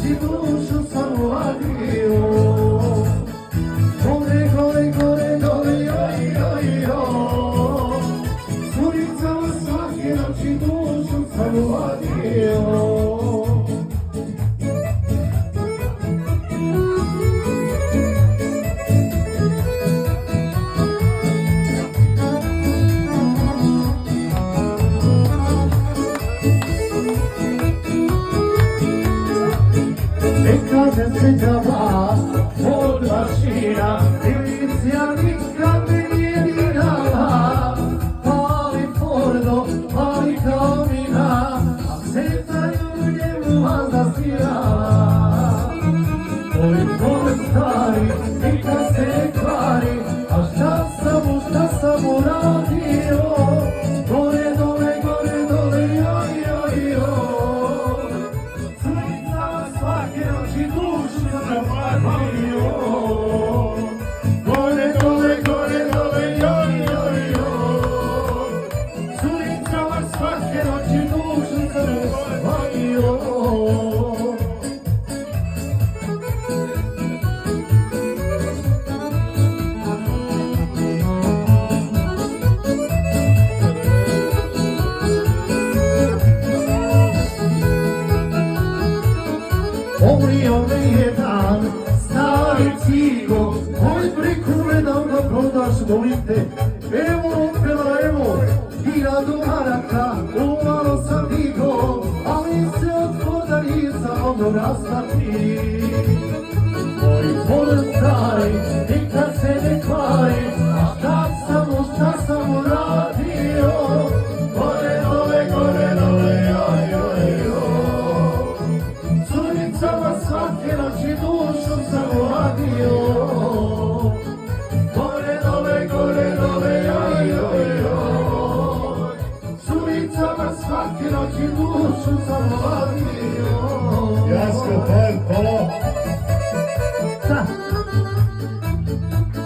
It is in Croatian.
noći dušu samo vadio. Gore, gore, gore, dole, joj, joj, joj. Curicama svake noći dušu samo vadio. Kaže se džaba od mašina, milicija nikad me nije dirala. Pali Fordo, pali kao mina, a zetaju njemu valjda svirala. Ovi tvoj stari, nikad se ne kvari, a šta sam uradio? Gore, dole, joj, joj, joj. Curicama svake noći dušu sam vadio. Gore, dole, joj, joj, joj. Curicama svake noći dušu sam vadio. Umrio me jedan stari cigo, moj prikule da ga prodaš, molim te. Evo opela, evo, 1000 maraka, umalo sam digo, ali se od prodavnica ono rasplati. Moj polen stari, nikad se ne kvari, a šta sam uradio? Gore, dole, joj, joj, joj. Curicama svake noći dušu sam vadio. Gore, dole, joj, joj, joj. Curicama svake noći dušu sam vadio.